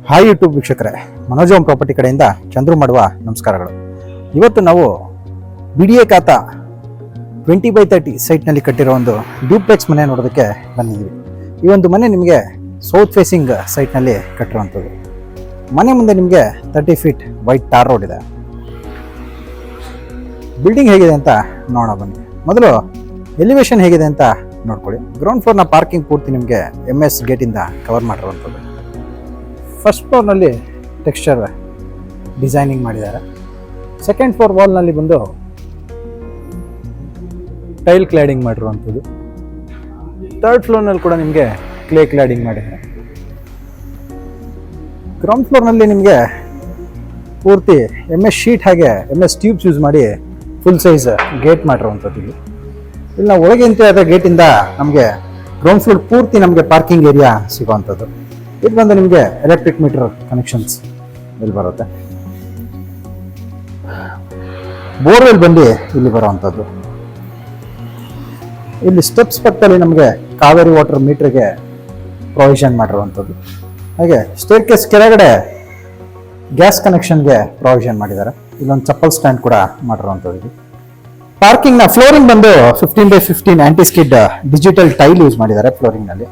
Hi YouTube ವೀಕ್ಷಕರೇ, Manoj home property ಕಡೆಯಿಂದ ಚಂದ್ರು ಮಾಡುವ ನಮಸ್ಕಾರಗಳು. ಇವತ್ತು ನಾವು BDA ಖಾತಾ 20/30 ಸೈಟ್ನಲ್ಲಿ ಕಟ್ಟಿರೋ ಒಂದು ಡ್ಯೂಪ್ಲೆಕ್ಸ್ ಮನೆ ನೋಡೋದಕ್ಕೆ ಬಂದಿದ್ದೀವಿ. ಈ ಒಂದು ಮನೆ ನಿಮಗೆ ಸೌತ್ ಫೇಸಿಂಗ್ ಸೈಟ್ನಲ್ಲಿ ಕಟ್ಟಿರುವಂಥದ್ದು. ಮನೆ ಮುಂದೆ ನಿಮಗೆ 30 ಫೀಟ್ ವೈಟ್ ಟಾರ್ ರೋಡ್ ಇದೆ. ಬಿಲ್ಡಿಂಗ್ ಹೇಗಿದೆ ಅಂತ ನೋಡೋಣ ಬನ್ನಿ. ಮೊದಲು ಎಲಿವೇಶನ್ ಹೇಗಿದೆ ಅಂತ ನೋಡ್ಕೊಳ್ಳಿ. ಗ್ರೌಂಡ್ ಫ್ಲೋರ್ನ ಪಾರ್ಕಿಂಗ್ ಪೂರ್ತಿ ನಿಮಗೆ MS ಗೇಟಿಂದ ಕವರ್ ಮಾಡಿರುವಂಥದ್ದು. ಫಸ್ಟ್ ಫ್ಲೋರ್ನಲ್ಲಿ ಟೆಕ್ಸ್ಚರ್ ಡಿಸೈನಿಂಗ್ ಮಾಡಿದ್ದಾರೆ. ಸೆಕೆಂಡ್ ಫ್ಲೋರ್ ವಾಲ್ನಲ್ಲಿ ಬಂದು ಟೈಲ್ ಕ್ಲಾಡಿಂಗ್ ಮಾಡಿರುವಂಥದ್ದು. ಥರ್ಡ್ ಫ್ಲೋರ್ನಲ್ಲಿ ಕೂಡ ನಿಮಗೆ ಕ್ಲೇ ಕ್ಲಾಡಿಂಗ್ ಮಾಡಿದ್ದಾರೆ. ಗ್ರೌಂಡ್ ಫ್ಲೋರ್ನಲ್ಲಿ ನಿಮಗೆ ಪೂರ್ತಿ MS ಶೀಟ್ ಹಾಗೆ MS ಟ್ಯೂಬ್ಸ್ ಯೂಸ್ ಮಾಡಿ ಫುಲ್ ಸೈಜ್ ಗೇಟ್ ಮಾಡಿರುವಂಥದ್ದು. ಇಲ್ಲಿ ನಾವು ಒಳಗೆ ಎಂಟ್ರಿ ಆದ ಗೇಟಿಂದ ನಮಗೆ ಗ್ರೌಂಡ್ ಫ್ಲೋರ್ ಪೂರ್ತಿ ನಮಗೆ ಪಾರ್ಕಿಂಗ್ ಏರಿಯಾ ಸಿಗುವಂಥದ್ದು. ಇದು ಬಂದು ನಿಮಗೆ ಎಲೆಕ್ಟ್ರಿಕ್ ಮೀಟರ್ ಕನೆಕ್ಷನ್ಸ್ ಇಲ್ಲಿ ಬರುತ್ತೆ. ಬೋರ್ವೆಲ್ ಬಂದು ಇಲ್ಲಿ ಬರುವಂಥದ್ದು. ಇಲ್ಲಿ ಸ್ಟೆಪ್ಸ್ ಪಕ್ಕದಲ್ಲಿ ನಮಗೆ ಕಾವೇರಿ ವಾಟರ್ ಮೀಟರ್ಗೆ ಪ್ರೊವಿಷನ್ ಮಾಡಿರುವಂಥದ್ದು. ಹಾಗೆ ಸ್ಟೇರ್ ಕೇಸ್ ಕೆಳಗಡೆ ಗ್ಯಾಸ್ ಕನೆಕ್ಷನ್ಗೆ ಪ್ರೊವಿಷನ್ ಮಾಡಿದ್ದಾರೆ. ಇಲ್ಲೊಂದು ಚಪ್ಪಲ್ ಸ್ಟ್ಯಾಂಡ್ ಕೂಡ ಮಾಡಿರುವಂಥದ್ದು. ಪಾರ್ಕಿಂಗ್ನ ಫ್ಲೋರಿಂಗ್ ಬಂದು 15/15 anti skid digital tile use ಮಾಡಿದ್ದಾರೆ ಫ್ಲೋರಿಂಗ್ನಲ್ಲಿ.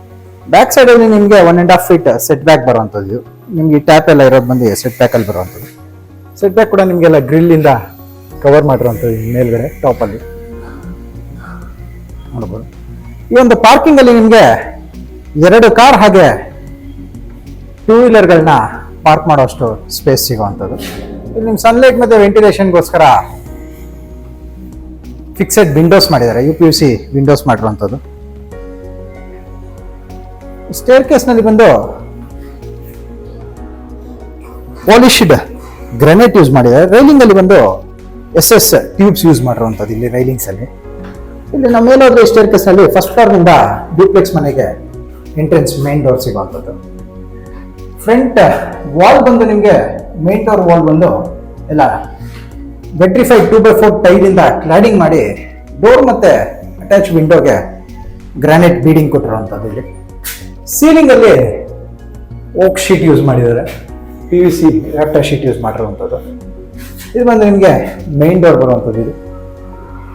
ಬ್ಯಾಕ್ ಸೈಡಲ್ಲಿ ನಿಮಗೆ 1.5 ಫೀಟ್ ಸೆಟ್ ಬ್ಯಾಕ್ ಬರುವಂಥದ್ದು. ನಿಮಗೆ ಟ್ಯಾಪ್ ಎಲ್ಲ ಇರೋದು ಬಂದು ಸೆಟ್ ಬ್ಯಾಕಲ್ಲಿ ಬರುವಂಥದ್ದು. ಸೆಟ್ ಬ್ಯಾಕ್ ಕೂಡ ನಿಮಗೆಲ್ಲ ಗ್ರಿಲ್ಲಿಂದ ಕವರ್ ಮಾಡಿರುವಂಥದ್ದು. ಮೇಲ್ಗಡೆ ಟಾಪಲ್ಲಿ ನೋಡ್ಬೋದು. ಈ ಒಂದು ಪಾರ್ಕಿಂಗಲ್ಲಿ ನಿಮಗೆ 2 ಕಾರ್ ಹಾಗೆ 2 ವೀಲರ್ಗಳನ್ನ ಪಾರ್ಕ್ ಮಾಡೋಷ್ಟು ಸ್ಪೇಸ್ ಸಿಗುವಂಥದ್ದು. ಇಲ್ಲಿ ನಿಮ್ಮ ಸನ್ಲೈಟ್ ಮತ್ತು ವೆಂಟಿಲೇಷನ್ಗೋಸ್ಕರ ಫಿಕ್ಸೆಡ್ ವಿಂಡೋಸ್ ಮಾಡಿದ್ದಾರೆ. UPVC ವಿಂಡೋಸ್ ಮಾಡಿರುವಂಥದ್ದು. ಸ್ಟೇರ್ ಕೇಸ್ನಲ್ಲಿ ಬಂದು ಪಾಲಿಶ್ಡ್ ಗ್ರಾನೈಟ್ ಯೂಸ್ ಮಾಡಿದ್ದಾರೆ. ರೈಲಿಂಗ್ ಅಲ್ಲಿ ಬಂದು SS ಟ್ಯೂಬ್ಸ್ ಯೂಸ್ ಮಾಡಿರುವಂಥದ್ದು. ಇಲ್ಲಿ ರೈಲಿಂಗ್ಸ್ ಅಲ್ಲಿ ಇಲ್ಲಿ ನಮ್ಮ ಮೇಲಾದ್ರೆ ಸ್ಟೇರ್ ಕೇಸ್ನಲ್ಲಿ ಫಸ್ಟ್ ಫ್ಲೋರ್ ನಿಂದ ಡ್ಯೂಪ್ಲೆಕ್ಸ್ ಮನೆಗೆ ಎಂಟ್ರೆನ್ಸ್ ಮೇನ್ ಡೋರ್ ಸಿಗುವಂಥದ್ದು. ಫ್ರಂಟ್ ವಾಲ್ ಬಂದು ನಿಮಗೆ ಮೇನ್ ಡೋರ್ ವಾಲ್ ಬಂದು ಎಲ್ಲ ವೆಟ್ರಿಫೈಡ್ 2x4 ಟೈಲ್ ಇಂದ ಕ್ಲಾಡಿಂಗ್ ಮಾಡಿ ಡೋರ್ ಮತ್ತೆ ಅಟ್ಯಾಚ್ ವಿಂಡೋಗೆ ಗ್ರಾನೈಟ್ ಬೀಡಿಂಗ್ ಕೊಟ್ಟಿರುವಂಥದ್ದು. ಇಲ್ಲಿ ಸೀಲಿಂಗ್ ಅಲ್ಲಿ ಓಕ್ ಶೀಟ್ ಯೂಸ್ ಮಾಡಿದ್ದಾರೆ. PVC ರಾಫ್ಟರ್ ಶೀಟ್ ಯೂಸ್ ಮಾಡಿರುವಂಥದ್ದು. ಇದು ಬಂದು ನಿಮಗೆ ಮೈನ್ ಡೋರ್ ಬರುವಂಥದ್ದು. ಇದು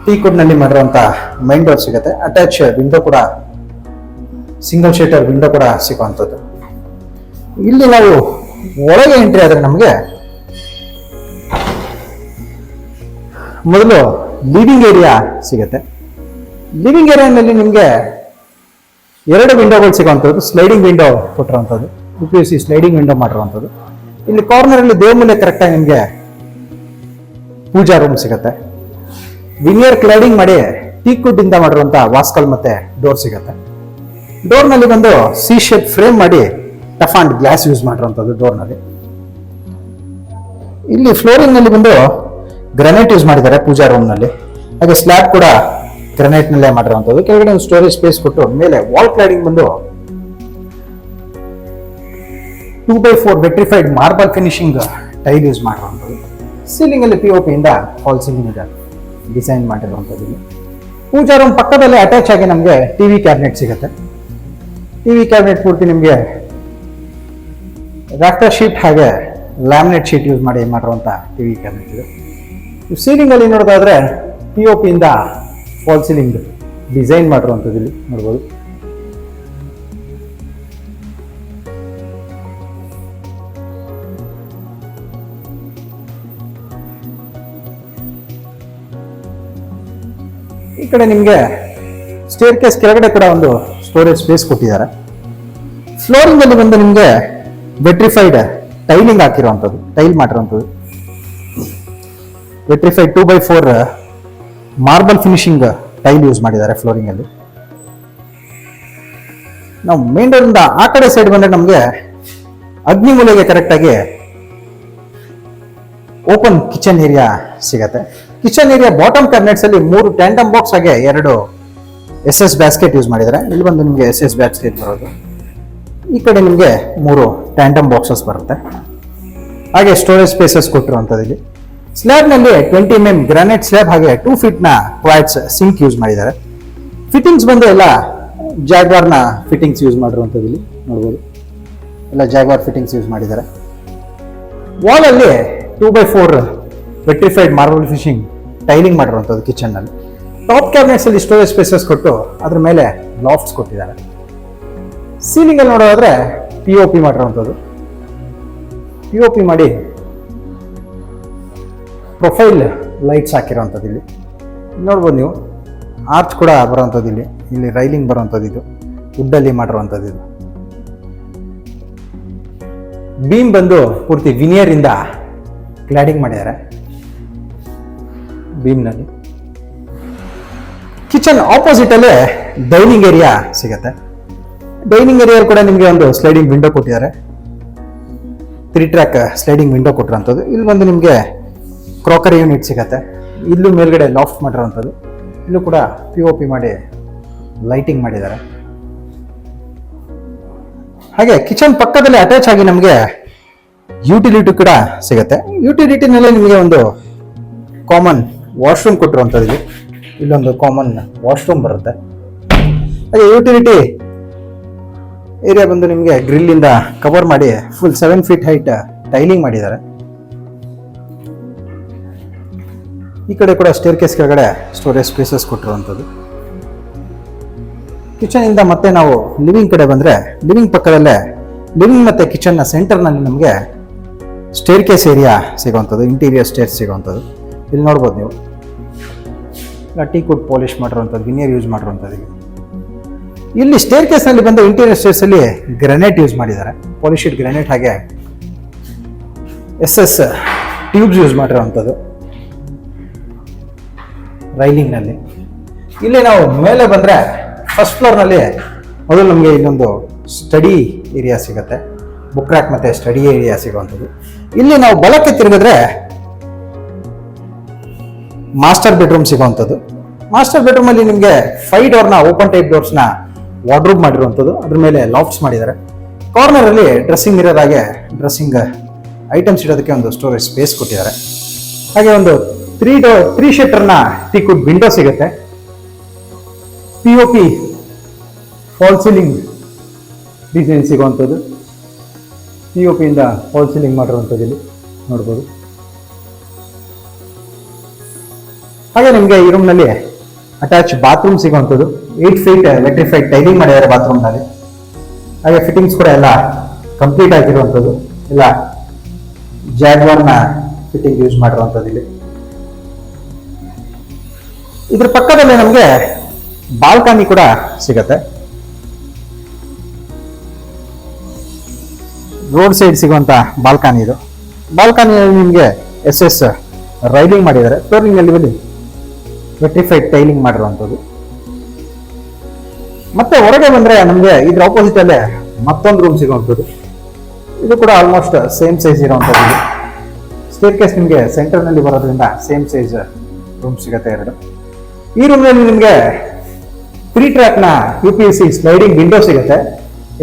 ಟೀಕುಡ್ ನಲ್ಲಿ ಮಾಡಿರುವಂಥ ಮೈನ್ ಡೋರ್ ಸಿಗುತ್ತೆ. ಅಟ್ಯಾಚ್ ವಿಂಡೋ ಕೂಡ ಸಿಂಗಲ್ ಶೇಟರ್ ವಿಂಡೋ ಕೂಡ ಸಿಗುವಂಥದ್ದು. ಇಲ್ಲಿ ನಾವು ಒಳಗೆ ಎಂಟ್ರಿ ಆದ್ರೆ ನಮಗೆ ಮೊದಲು ಲಿವಿಂಗ್ ಏರಿಯಾ ಸಿಗುತ್ತೆ. ಲಿವಿಂಗ್ ಏರಿಯಾನಲ್ಲಿ ನಿಮಗೆ 2 ವಿಂಡೋಗಳು ಸಿಗುವಂಥದ್ದು. ಸ್ಲೈಡಿಂಗ್ ವಿಂಡೋ ಕೊಟ್ಟಿರುವಂಥದ್ದು. UPVC ಸ್ಲೈಡಿಂಗ್ ವಿಂಡೋ ಮಾಡಿರುವಂಥದ್ದು. ಇಲ್ಲಿ ಕಾರ್ನರ್ ಅಲ್ಲಿ ದೇವಮೂಲೆ ಕರೆಕ್ಟಾಗಿ ನಿಮಗೆ ಪೂಜಾ ರೂಮ್ ಸಿಗುತ್ತೆ. ವಿನಿಯರ್ ಕ್ಲಾಡಿಂಗ್ ಮಾಡಿ ಟೀಕ್ವುಡ್ ಇಂದ ಮಾಡಿರುವಂಥ ವಾಸ್ಕಲ್ ಮತ್ತೆ ಡೋರ್ ಸಿಗುತ್ತೆ. ಡೋರ್ನಲ್ಲಿ ಬಂದು C ಶೇಪ್ ಫ್ರೇಮ್ ಮಾಡಿ ಟಫ್ ಅಂಡ್ ಗ್ಲಾಸ್ ಯೂಸ್ ಮಾಡಿರುವಂಥದ್ದು ಡೋರ್ನಲ್ಲಿ. ಇಲ್ಲಿ ಫ್ಲೋರಿಂಗ್ ನಲ್ಲಿ ಬಂದು ಗ್ರಾನೈಟ್ ಯೂಸ್ ಮಾಡಿದ್ದಾರೆ ಪೂಜಾ ರೂಮ್ ನಲ್ಲಿ. ಹಾಗೆ ಸ್ಲ್ಯಾಬ್ ಕೂಡ ಗ್ರಾನೈಟ್ ನಲ್ಲೇ ಮಾಡಿರುವಂಥದ್ದು. ಕೆಳಗಡೆ ಒಂದು ಸ್ಟೋರೇಜ್ ಸ್ಪೇಸ್ ಕೊಟ್ಟು ಮೇಲೆ ವಾಲ್ ಕ್ಲಾಡಿಂಗ್ ಬಂದು 2x4 vitrified marble finishing tile use ಮಾಡಿರುವಂಥದ್ದು. ಸೀಲಿಂಗ್ ಅಲ್ಲಿ POP ಇಂದ ಫಾಲ್ ಸೀಲಿಂಗ್ ಡಿಸೈನ್ ಮಾಡಿರುವಂಥದ್ದು. ಪೂಜಾ ರೂಮ್ ಪಕ್ಕದಲ್ಲಿ ಅಟ್ಯಾಚ್ ಆಗಿ ನಮಗೆ TV ಕ್ಯಾಬಿನೆಟ್ ಸಿಗುತ್ತೆ. TV ಕ್ಯಾಬಿನೆಟ್ ಪೂರ್ತಿ ನಿಮಗೆ ರಾಫ್ಟರ್ ಶೀಟ್ ಹಾಗೆ ಲ್ಯಾಮಿನೇಟ್ ಶೀಟ್ ಯೂಸ್ ಮಾಡಿ ಮಾಡಿರುವಂಥ TV ಕ್ಯಾಬಿನೆಟ್ ಇದೆ. ಸೀಲಿಂಗ್ ಅಲ್ಲಿ ನೋಡೋದಾದ್ರೆ POP ಇಂದ ಫಾಲ್ ಸೀಲಿಂಗ್ ಡಿಸೈನ್ ಮಾಡಿರುವಂಥದ್ದು ಇಲ್ಲಿ ನೋಡ್ಬೋದು. ಈ ಕಡೆ ನಿಮಗೆ ಸ್ಟೇರ್ ಕೇಸ್ ಕೆಳಗಡೆ ಕೂಡ ಒಂದು ಸ್ಟೋರೇಜ್ ಸ್ಪೇಸ್ ಕೊಟ್ಟಿದ್ದಾರೆ. ಫ್ಲೋರಿಂಗ್ ಅಲ್ಲಿ ಬಂದು ನಿಮಗೆ ವೆಟ್ರಿಫೈಡ್ ಟೈಲಿಂಗ್ ಹಾಕಿರುವಂಥದ್ದು. ಟೈಲ್ ಮಾಡಿರುವಂಥದ್ದು vitrified 2x4 marble finishing tile use ಮಾಡಿದ್ದಾರೆ ಫ್ಲೋರಿಂಗ್ ಅಲ್ಲಿ. ನಾವು ಮೇನ್ ಡೋರ್ ಇಂದ ಆ ಕಡೆ ಸೈಡ್ ಬಂದ್ರೆ ನಮಗೆ ಅಗ್ನಿ ಮೂಲೆಗೆ ಕರೆಕ್ಟ್ ಆಗಿ ಓಪನ್ ಕಿಚನ್ ಏರಿಯಾ ಸಿಗತ್ತೆ. ಕಿಚನ್ ಏರಿಯಾ ಬಾಟಮ್ ಕ್ಯಾಬಿನೆಟ್ಸ್ ಅಲ್ಲಿ 3 ಟ್ಯಾಂಡಮ್ ಬಾಕ್ಸ್ ಹಾಗೆ 2 SS ಬ್ಯಾಸ್ಕೆಟ್ ಯೂಸ್ ಮಾಡಿದ್ದಾರೆ. ಇಲ್ಲಿ ಬಂದು ನಿಮಗೆ SS ಬ್ಯಾಸ್ಕೆಟ್ ಬರೋದು. ಈ ಕಡೆ ನಿಮಗೆ 3 ಟ್ಯಾಂಡಮ್ ಬಾಕ್ಸಸ್ ಬರುತ್ತೆ. ಹಾಗೆ ಸ್ಟೋರೇಜ್ ಸ್ಪೇಸಸ್ ಕೊಟ್ಟಿರುವಂಥದ್ದು. ಇಲ್ಲಿ ಸ್ಲ್ಯಾಬ್ ನಲ್ಲಿ 20 mm ಗ್ರಾನೈಟ್ ಸ್ಲ್ಯಾಬ್ ಹಾಗೆ 2 ಫೀಟ್ ನ ಕ್ವಾಟ್ಸ್ ಸಿಂಕ್ ಯೂಸ್ ಮಾಡಿದ್ದಾರೆ. ಫಿಟ್ಟಿಂಗ್ಸ್ ಬಂದು ಎಲ್ಲ ಜಾಗ್ವಾರ್ನ ಫಿಟ್ಟಿಂಗ್ಸ್ ಯೂಸ್ ಮಾಡಿರುವಂಥದ್ದು ಇಲ್ಲಿ ನೋಡ್ಬೋದು. ಎಲ್ಲ ಜಾಗ್ವಾರ್ ಫಿಟ್ಟಿಂಗ್ಸ್ ಯೂಸ್ ಮಾಡಿದ್ದಾರೆ. ವಾಲಲ್ಲಿ 2x4 vitrified marble finishing tiling ಮಾಡಿರುವಂಥದ್ದು ಕಿಚನ್ನಲ್ಲಿ. ಟಾಪ್ ಕ್ಯಾಬಿನೆಟ್ಸಲ್ಲಿ ಸ್ಟೋರೇಜ್ ಸ್ಪೇಸಸ್ ಕೊಟ್ಟು ಅದ್ರ ಮೇಲೆ ಲಾಫ್ಟ್ಸ್ ಕೊಟ್ಟಿದ್ದಾರೆ. ಸೀಲಿಂಗಲ್ಲಿ ನೋಡೋದಾದ್ರೆ POP ಮಾಡಿರುವಂಥದ್ದು. POP ಮಾಡಿ ಪ್ರೊಫೈಲ್ ಲೈಟ್ಸ್ ಹಾಕಿರೋವಂಥದ್ದು. ಇಲ್ಲಿ ನೋಡ್ಬೋದು ನೀವು, ಆರ್ಚ್ ಕೂಡ ಬರುವಂಥದ್ದು. ಇಲ್ಲಿ ರೈಲಿಂಗ್ ಬರುವಂಥದ್ದು. ಇದು ವುಡ್ಡಲ್ಲಿ ಮಾಡಿರುವಂಥದ್ದು. ಇದು ಬೀಮ್ ಬಂದು ಪೂರ್ತಿ ವಿನಿಯರ್ ಇಂದ ಕ್ಲಾಡಿಂಗ್ ಮಾಡಿದ್ದಾರೆ ಬೀಮ್ನಲ್ಲಿ. ಕಿಚನ್ ಆಪೋಸಿಟ್ ಅಲ್ಲೇ ಡೈನಿಂಗ್ ಏರಿಯಾ ಸಿಗತ್ತೆ. ಡೈನಿಂಗ್ ಏರಿಯಾ ಕೂಡ ನಿಮಗೆ ಒಂದು ಸ್ಲೈಡಿಂಗ್ ವಿಂಡೋ ಕೊಟ್ಟಿದ್ದಾರೆ. 3 ಟ್ರ್ಯಾಕ್ ಸ್ಲೈಡಿಂಗ್ ವಿಂಡೋ ಕೊಟ್ಟಿರೋಂಥದ್ದು. ಇಲ್ಲಿ ಬಂದು ನಿಮಗೆ ಕ್ರಾಕರಿ ಯೂನಿಟ್ ಸಿಗತ್ತೆ. ಇಲ್ಲೂ ಮೇಲ್ಗಡೆ ಲಾಫ್ಟ್ ಮಾಡಿರೋವಂಥದ್ದು. ಇಲ್ಲೂ ಕೂಡ POP ಮಾಡಿ ಲೈಟಿಂಗ್ ಮಾಡಿದ್ದಾರೆ. ಹಾಗೆ ಕಿಚನ್ ಪಕ್ಕದಲ್ಲಿ ಅಟ್ಯಾಚ್ ಆಗಿ ನಮಗೆ ಯುಟಿಲಿಟಿ ಕೂಡ ಸಿಗುತ್ತೆ. ಯುಟಿಲಿಟಿನಲ್ಲೇ ನಿಮಗೆ ಒಂದು ಕಾಮನ್ ವಾಶ್ರೂಮ್ ಕೊಟ್ಟಿರುವಂಥದ್ದು. ಇಲ್ಲೊಂದು ಕಾಮನ್ ವಾಶ್ರೂಮ್ ಬರುತ್ತೆ. ಹಾಗೆ ಯುಟಿಲಿಟಿ ಏರಿಯಾ ಬಂದು ನಿಮಗೆ ಗ್ರಿಲ್ ಇಂದ ಕವರ್ ಮಾಡಿ ಫುಲ್ 7 ಫೀಟ್ ಹೈಟ್ ಟೈಲಿಂಗ್ ಮಾಡಿದ್ದಾರೆ. ಈ ಕಡೆ ಕೂಡ ಸ್ಟೇರ್ ಕೇಸ್ ಕೆಳಗಡೆ ಸ್ಟೋರೇಜ್ ಸ್ಪೇಸಸ್ ಕೊಟ್ಟಿರುವಂಥದ್ದು. ಕಿಚನ್ ಇಂದ ಮತ್ತೆ ನಾವು ಲಿವಿಂಗ್ ಕಡೆ ಬಂದ್ರೆ, ಲಿವಿಂಗ್ ಪಕ್ಕದಲ್ಲೇ ಲಿವಿಂಗ್ ಮತ್ತೆ ಕಿಚನ್ ನ ಸೆಂಟರ್ ನಲ್ಲಿ ನಮಗೆ ಸ್ಟೇರ್ ಕೇಸ್ ಏರಿಯಾ ಸಿಗುವಂಥದ್ದು, ಇಂಟೀರಿಯರ್ ಸ್ಟೇರ್ಸ್ ಸಿಗುವಂಥದ್ದು. ಇಲ್ಲಿ ನೋಡ್ಬೋದು ನೀವು, ಟೀಕುಡ್ ಪಾಲಿಶ್ ಮಾಡಿರುವಂಥದ್ದು, ವಿನಿಯರ್ ಯೂಸ್ ಮಾಡಿರುವಂಥದ್ದು. ಇಲ್ಲಿ ಸ್ಟೇರ್ ಕೇಸ್ ನಲ್ಲಿ ಬಂದು ಇಂಟೀರಿಯರ್ ಸ್ಟೇರ್ಸ್ ಅಲ್ಲಿ ಗ್ರಾನೈಟ್ ಯೂಸ್ ಮಾಡಿದ್ದಾರೆ, ಪಾಲಿಶ್ಡ್ ಗ್ರಾನೈಟ್. ಹಾಗೆ SS ಟ್ಯೂಬ್ಸ್ ಯೂಸ್ ಮಾಡಿರುವಂಥದ್ದು ರೈಲಿಂಗ್ ನಲ್ಲಿ. ಇಲ್ಲಿ ನಾವು ಮೇಲೆ ಬಂದ್ರೆ ಫಸ್ಟ್ ಫ್ಲೋರ್ ನಲ್ಲಿ ಮೊದಲು ನಮಗೆ ಇನ್ನೊಂದು ಸ್ಟಡಿ ಏರಿಯಾ ಸಿಗುತ್ತೆ, ಬುಕ್ ರ್ಯಾಕ್ ಮತ್ತೆ ಸ್ಟಡಿ ಏರಿಯಾ ಸಿಗುವಂಥದ್ದು. ಇಲ್ಲಿ ನಾವು ಬಲಕ್ಕೆ ತಿರುಗಿದ್ರೆ ಮಾಸ್ಟರ್ ಬೆಡ್ರೂಮ್ ಸಿಗುವಂಥದ್ದು. ಮಾಸ್ಟರ್ ಬೆಡ್ರೂಮ್ ಅಲ್ಲಿ ನಿಮಗೆ 5 ಡೋರ್ನ ಓಪನ್ ಟೈಪ್ ಡೋರ್ಸ್ನ ವಾರ್ಡ್ರೂಬ್ ಮಾಡಿರುವಂಥದ್ದು. ಅದ್ರ ಮೇಲೆ ಲಾಫ್ಟ್ಸ್ ಮಾಡಿದ್ದಾರೆ. ಕಾರ್ನರ್ ಅಲ್ಲಿ ಡ್ರೆಸ್ಸಿಂಗ್ ಮಿರರ್ ಹಾಗೆ ಡ್ರೆಸ್ಸಿಂಗ್ ಐಟಮ್ಸ್ ಇಡೋದಕ್ಕೆ ಒಂದು ಸ್ಟೋರೇಜ್ ಸ್ಪೇಸ್ ಕೊಟ್ಟಿದ್ದಾರೆ. ಹಾಗೆ ಒಂದು 3 ಶಟರ್ನ ಟೀಕುಡ್ ವಿಂಡೋ ಸಿಗುತ್ತೆ. POP ಫಾಲ್ ಸೀಲಿಂಗ್ ಡಿಸೈನ್ ಸಿಗುವಂಥದ್ದು. POP ಇಂದ ಫಾಲ್ ಸೀಲಿಂಗ್ ಮಾಡಿರುವಂಥದ್ದು ಇಲ್ಲಿ ನೋಡ್ಬೋದು. ಹಾಗೆ ನಿಮಗೆ ಈ ರೂಮ್ ನಲ್ಲಿ ಅಟ್ಯಾಚ್ ಬಾತ್ರೂಮ್ ಸಿಗುವಂಥದ್ದು. 8 ಫೀಟ್ ಎಲೆಕ್ಟ್ರಿಫೈಡ್ ಟೈಲಿಂಗ್ ಮಾಡಿದ್ದಾರೆ ಬಾತ್ರೂಮ್ ನಲ್ಲಿ. ಹಾಗೆ ಫಿಟ್ಟಿಂಗ್ಸ್ ಕೂಡ ಎಲ್ಲ ಕಂಪ್ಲೀಟ್ ಆಗಿರುವಂಥದ್ದು. ಎಲ್ಲ ಜಾಗ್ವಾರ್ನ ಫಿಟ್ಟಿಂಗ್ ಯೂಸ್ ಮಾಡಿರುವಂಥದ್ದು ಇಲ್ಲಿ. ಇದ್ರ ಪಕ್ಕದಲ್ಲಿ ನಮಗೆ ಬಾಲ್ಕನಿ ಕೂಡ ಸಿಗತ್ತೆ. ರೋಡ್ ಸೈಡ್ ಸಿಗುವಂತ ಬಾಲ್ಕನಿ ಇದು. ಬಾಲ್ಕನಿಯಲ್ಲಿ ನಿಮಗೆ SS ರೈಲಿಂಗ್ ಮಾಡಿದ್ದಾರೆ. ಫ್ಲೋರಿಂಗ್ ಅಲ್ಲಿ ವೆಟ್ರಿಫೈಡ್ ಟೈಲಿಂಗ್ ಮಾಡಿರುವಂಥದ್ದು. ಮತ್ತೆ ಹೊರಗೆ ಬಂದ್ರೆ ನಮಗೆ ಇದ್ರ ಆಪೋಸಿಟ್ ಅಲ್ಲೇ ಮತ್ತೊಂದು ರೂಮ್ ಸಿಗುವಂಥದ್ದು. ಇದು ಕೂಡ ಆಲ್ಮೋಸ್ಟ್ ಸೇಮ್ ಸೈಜ್ ಇರುವಂಥದ್ದು. ಸ್ಟೇರ್ ಕೇಸ್ ನಿಮಗೆ ಸೆಂಟರ್ ನಲ್ಲಿ ಬರೋದ್ರಿಂದ ಸೇಮ್ ಸೈಜ್ ರೂಮ್ ಸಿಗುತ್ತೆ 2. ಈ ರೂಮ್ ನಲ್ಲಿ ನಿಮಗೆ 3 ಟ್ರ್ಯಾಕ್ ನ UPVC ಸ್ಲೈಡಿಂಗ್ ವಿಂಡೋ ಸಿಗುತ್ತೆ.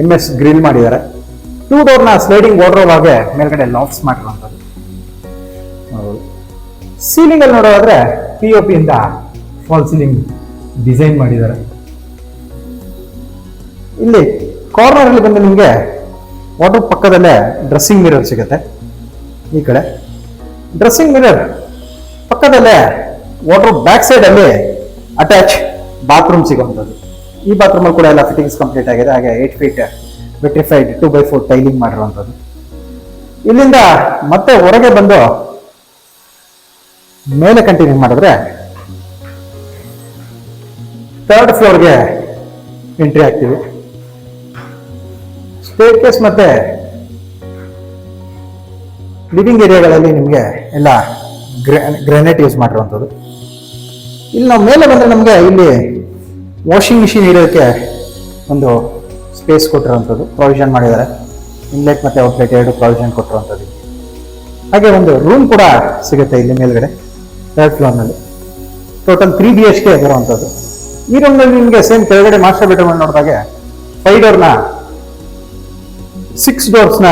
MS ಗ್ರಿಲ್ ಮಾಡಿದ್ದಾರೆ. 2 ಡೋರ್ನ ಸ್ಲೈಡಿಂಗ್ ವಾರ್ಡ್ರೋಬ್ ಆಗಿ ಮೇಲ್ಗಡೆ ಲಾಫ್ಟ್ಸ್ ಮಾಡಿರುವಂಥದ್ದು. ಸೀಲಿಂಗ್ ಅಲ್ಲಿ ನೋಡೋದಾದ್ರೆ POP ಇಂದ ಫಾಲ್ ಸೀಲಿಂಗ್ ಡಿಸೈನ್ ಮಾಡಿದ್ದಾರೆ. ಇಲ್ಲಿ ಕಾರ್ನರ್ ಅಲ್ಲಿ ಬಂದು ನಿಮಗೆ ವಾರ್ಡ್ರೋಬ್ ಪಕ್ಕದಲ್ಲೇ ಡ್ರೆಸ್ಸಿಂಗ್ ಮಿರರ್ ಸಿಗುತ್ತೆ. ಈ ಕಡೆ ಡ್ರೆಸ್ಸಿಂಗ್ ಮಿರರ್ ಪಕ್ಕದಲ್ಲೇ ವಾರ್ಡ್ರೋಬ್ ಬ್ಯಾಕ್ ಸೈಡ್ ಅಲ್ಲಿ ಅಟ್ಯಾಚ್ ಬಾತ್ರೂಮ್ ಸಿಗುವಂಥದ್ದು. ಈ ಬಾತ್ರೂಮ್ ಅಲ್ಲಿ ಕೂಡ ಎಲ್ಲ ಫಿಟ್ಟಿಂಗ್ಸ್ ಕಂಪ್ಲೀಟ್ ಆಗಿದೆ. ಹಾಗೆ 8 ಫೀಟ್ ವೆಟ್ರಿಫೈಡ್ 2x4 ಟೈಲಿಂಗ್ ಮಾಡಿರುವಂಥದ್ದು. ಇಲ್ಲಿಂದ ಮತ್ತೆ ಹೊರಗೆ ಬಂದು ಮೇಲೆ ಕಂಟಿನ್ಯೂ ಮಾಡಿದ್ರೆ 3rd ಫ್ಲೋರ್ಗೆ ಎಂಟ್ರಿ ಆಗ್ತೀವಿ. ಸ್ಟೇರ್ ಕೇಸ್ ಮತ್ತೆ ಲಿವಿಂಗ್ ಏರಿಯಾಗಳಲ್ಲಿ ನಿಮಗೆ ಎಲ್ಲ ಗ್ರಾನೈಟ್ ಯೂಸ್ ಮಾಡಿರುವಂಥದ್ದು. ಇಲ್ಲಿ ನಾವು ಮೇಲೆ ಬಂದ್ರೆ ನಮಗೆ ಇಲ್ಲಿ ವಾಷಿಂಗ್ ಮಿಷಿನ್ ಇಡೋದಕ್ಕೆ ಒಂದು ಸ್ಪೇಸ್ ಕೊಟ್ಟಿರುವಂಥದ್ದು ಪ್ರಾವಿಷನ್ ಮಾಡಿದ್ದಾರೆ. ಇನ್ಲೆಟ್ ಮತ್ತೆ ಔಟ್ಲೆಟ್ 2 ಪ್ರಾವಿಷನ್ ಕೊಟ್ಟಿರುವಂಥದ್ದು. ಹಾಗೆ ಒಂದು ರೂಮ್ ಕೂಡ ಸಿಗುತ್ತೆ ಇಲ್ಲಿ ಮೇಲ್ಗಡೆ 3rd ಫ್ಲೋರ್ನಲ್ಲಿ. ಟೋಟಲ್ 3 BHK ಬರುವಂಥದ್ದು. ಈ ರೂಮ್ನಲ್ಲಿ ನಿಮಗೆ ಸೇಮ್ ಕೆಳಗಡೆ ಮಾಸ್ಟರ್ ಬೆಡ್ರೂಮ್ ನೋಡಿದಾಗೆ 5 ಡೋರ್ನ 6 ಡೋರ್ಸ್ನ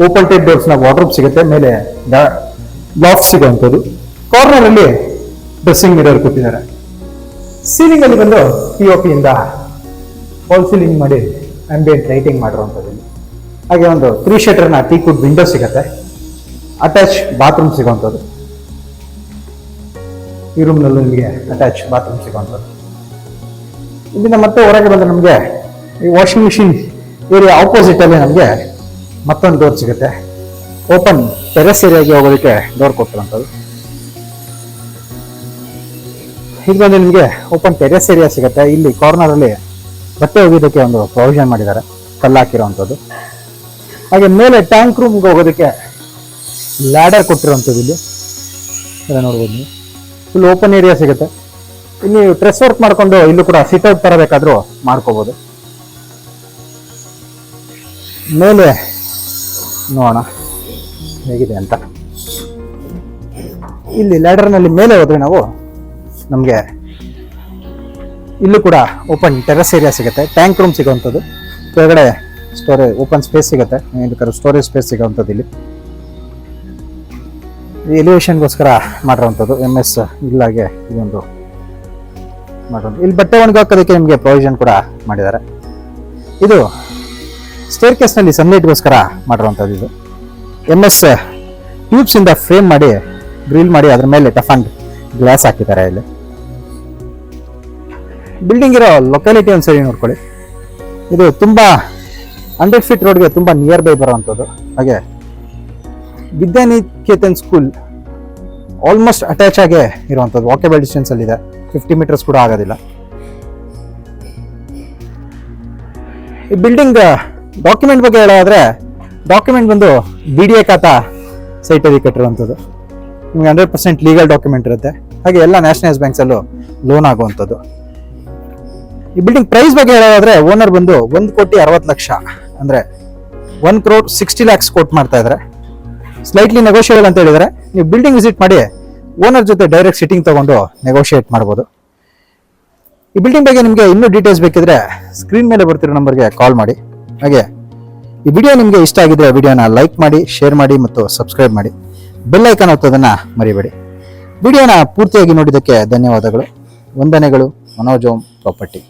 ಓಪನ್ ಟೈಪ್ ಡೋರ್ಸ್ನ ವಾರ್ಡ್ರೋಬ್ ಸಿಗುತ್ತೆ. ಮೇಲೆ ಲಾಫ್ಟ್ ಸಿಗುವಂಥದ್ದು. ಕಾರ್ನರ್ ಅಲ್ಲಿ ಡ್ರೆಸ್ಸಿಂಗ್ ಮಿರರ್ ಕೊಟ್ಟಿದ್ದಾರೆ. ಸೀಲಿಂಗ್ ಅಲ್ಲಿ ಬಂದು POP ಇಂದ ಫಾಲ್ ಸೀಲಿಂಗ್ ಮಾಡಿ ಆಂಬಿಯಂಟ್ ಲೈಟಿಂಗ್ ಮಾಡಿರುವಂಥದ್ದು. ಹಾಗೆ ಒಂದು 3 ಶಟರ್ನ ಟೀಕ್ವುಡ್ ವಿಂಡೋ ಸಿಗುತ್ತೆ. ಅಟ್ಯಾಚ್ ಬಾತ್ರೂಮ್ ಸಿಗುವಂಥದ್ದು. ಈ ರೂಮ್ನಲ್ಲೂ ನಿಮಗೆ ಅಟ್ಯಾಚ್ ಬಾತ್ರೂಮ್ ಸಿಗುವಂಥದ್ದು. ಇಲ್ಲಿಂದ ಮತ್ತೆ ಹೊರಗೆ ಬಂದರೆ ನಮಗೆ ಈ ವಾಷಿಂಗ್ ಮಿಷಿನ್ ಏರಿಯಾ ಆಪೋಸಿಟ್ ಅಲ್ಲಿ ನಮಗೆ ಮತ್ತೊಂದು ಡೋರ್ ಸಿಗುತ್ತೆ. ಓಪನ್ ಟೆರೆಸ್ ಏರಿಯಾಗೆ ಹೋಗೋದಕ್ಕೆ ಡೋರ್ ಕೊಟ್ಟಿರುವಂಥದ್ದು. ಇದು ಬಂದು ನಿಮಗೆ ಓಪನ್ ಟೆರೆಸ್ ಏರಿಯಾ ಸಿಗುತ್ತೆ. ಇಲ್ಲಿ ಕಾರ್ನರ್ ಅಲ್ಲಿ ಬಟ್ಟೆ ಒಗೆಯೋದಕ್ಕೆ ಒಂದು ಪ್ರೊವಿಷನ್ ಮಾಡಿದ್ದಾರೆ, ಕಲ್ಲು ಹಾಕಿರುವಂಥದ್ದು. ಹಾಗೆ ಮೇಲೆ ಟ್ಯಾಂಕ್ ರೂಮ್ಗೆ ಹೋಗೋದಕ್ಕೆ ಲ್ಯಾಡರ್ ಕೊಟ್ಟಿರುವಂಥದ್ದು. ಇಲ್ಲಿ ಎಲ್ಲ ನೋಡ್ಬೋದು ನೀವು. ಫುಲ್ ಓಪನ್ ಏರಿಯಾ ಸಿಗುತ್ತೆ. ಇಲ್ಲಿ ಟ್ರೆಸ್ ವರ್ಕ್ ಮಾಡ್ಕೊಂಡು ಇಲ್ಲೂ ಕೂಡ ಸಿಟ್ ಔಟ್ ತರ ಬೇಕಾದ್ರೂ ಮಾಡ್ಕೋಬಹುದು. ಮೇಲೆ ನೋಡೋಣ ಹೇಗಿದೆ ಅಂತ. ಇಲ್ಲಿ ಲ್ಯಾಡರ್ನಲ್ಲಿ ಮೇಲೆ ಹೋದ್ರೆ ನಾವು ನಮಗೆ ಇಲ್ಲೂ ಕೂಡ ಓಪನ್ ಟೆರೆಸ್ ಏರಿಯಾ ಸಿಗುತ್ತೆ. ಟ್ಯಾಂಕ್ ರೂಮ್ ಸಿಗುವಂಥದ್ದು. ಕೆಳಗಡೆ ಸ್ಟೋರೇಜ್ ಓಪನ್ ಸ್ಪೇಸ್ ಸಿಗುತ್ತೆ. ಬೇಕಾದ್ರೆ ಸ್ಟೋರೇಜ್ ಸ್ಪೇಸ್ ಸಿಗುವಂಥದ್ದು. ಇಲ್ಲಿ ಎಲಿವೇಶನ್ಗೋಸ್ಕರ ಮಾಡಿರುವಂಥದ್ದು. MS ಇಲ್ಲಾಗೆ ಇದೊಂದು ಮಾಡೋದು. ಇಲ್ಲಿ ಬಟ್ಟೆ ಒಣಗಿ ಹಾಕೋದಕ್ಕೆ ನಿಮಗೆ ಪ್ರೊವಿಷನ್ ಕೂಡ ಮಾಡಿದ್ದಾರೆ. ಇದು ಸ್ಟೇರ್ ಕೇಸ್ನಲ್ಲಿ ಸನ್ಲೈಟ್ಗೋಸ್ಕರ ಮಾಡಿರುವಂಥದ್ದು. ಇದು MS ಟ್ಯೂಬ್ಸ್ ಇಂದ ಫ್ರೇಮ್ ಮಾಡಿ ಗ್ರಿಲ್ ಮಾಡಿ ಅದ್ರ ಮೇಲೆ ಟಫ್ ಅಂಡ್ ಗ್ಲಾಸ್ ಹಾಕಿದ್ದಾರೆ. ಇಲ್ಲಿ ಬಿಲ್ಡಿಂಗ್ ಇರೋ ಲೊಕ್ಯಾಲಿಟಿ ಒಂದ್ಸರಿ ನೋಡ್ಕೊಳ್ಳಿ. ಇದು ತುಂಬಾ 100 ಫೀಟ್ ರೋಡ್ಗೆ ತುಂಬಾ ನಿಯರ್ ಬೈ ಬರುವಂಥದ್ದು. ಹಾಗೆ ವಿದ್ಯಾನಿಕೇತನ್ ಸ್ಕೂಲ್ ಆಲ್ಮೋಸ್ಟ್ ಅಟ್ಯಾಚ್ ಆಗೇ ಇರುವಂಥದ್ದು. ವಾಕೇಬಲ್ ಡಿಸ್ಟೆನ್ಸ್ ಅಲ್ಲಿ ಇದೆ. 50 ಮೀಟರ್ಸ್ ಕೂಡ ಆಗೋದಿಲ್ಲ. ಈ ಬಿಲ್ಡಿಂಗ್ ಡಾಕ್ಯುಮೆಂಟ್ ಬಗ್ಗೆ ಹೇಳೋದಾದ್ರೆ ಡಾಕ್ಯುಮೆಂಟ್ ಬಂದು BDA ಖಾತಾ ಸೈಟಲ್ಲಿ ಕಟ್ಟಿರುವಂಥದ್ದು. ನಿಮ್ಗೆ 100% ಲೀಗಲ್ ಡಾಕ್ಯುಮೆಂಟ್ ಇರುತ್ತೆ. ಹಾಗೆ ಎಲ್ಲ ನ್ಯಾಷನಲೈಸ್ ಬ್ಯಾಂಕ್ಸ್ ಅಲ್ಲೂ ಲೋನ್ ಆಗುವಂಥದ್ದು. ಈ ಬಿಲ್ಡಿಂಗ್ ಪ್ರೈಸ್ ಬಗ್ಗೆ ಹೇಳೋದಾದ್ರೆ ಓನರ್ ಬಂದು 1,60,00,000 ಅಂದ್ರೆ 1,60 lakhs ಕೋಟ್ ಮಾಡ್ತಾ ಇದ್ದಾರೆ. ಸ್ಲೈಟ್ಲಿ ನೆಗೋಷಿಯೇಬಲ್ ಅಂತ ಹೇಳಿದರೆ ನೀವು ಬಿಲ್ಡಿಂಗ್ ವಿಸಿಟ್ ಮಾಡಿ ಓನರ್ ಜೊತೆ ಡೈರೆಕ್ಟ್ ಸಿಟ್ಟಿಂಗ್ ತಗೊಂಡು ನೆಗೋಷಿಯೇಟ್ ಮಾಡ್ಬೋದು. ಈ ಬಿಲ್ಡಿಂಗ್ ಬಗ್ಗೆ ನಿಮಗೆ ಇನ್ನೂ ಡೀಟೇಲ್ಸ್ ಬೇಕಿದ್ರೆ ಸ್ಕ್ರೀನ್ ಮೇಲೆ ಬರ್ತಿರೋ ನಂಬರ್ಗೆ ಕಾಲ್ ಮಾಡಿ. ಹಾಗೆ ಈ ವಿಡಿಯೋ ನಿಮಗೆ ಇಷ್ಟ ಆಗಿದ್ರೆ ವಿಡಿಯೋನ ಲೈಕ್ ಮಾಡಿ, ಶೇರ್ ಮಾಡಿ ಮತ್ತು ಸಬ್ಸ್ಕ್ರೈಬ್ ಮಾಡಿ. ಬೆಲ್ ಐಕಾನ್ ಒತ್ತೋದನ್ನ ಮರಿಬೇಡಿ. ವಿಡಿಯೋನ ಪೂರ್ತಿಯಾಗಿ ನೋಡಿದ್ದಕ್ಕೆ ಧನ್ಯವಾದಗಳು. ವಂದನೆಗಳು. ಮನೋಜ್ ಓಂ ಪ್ರಾಪರ್ಟಿ.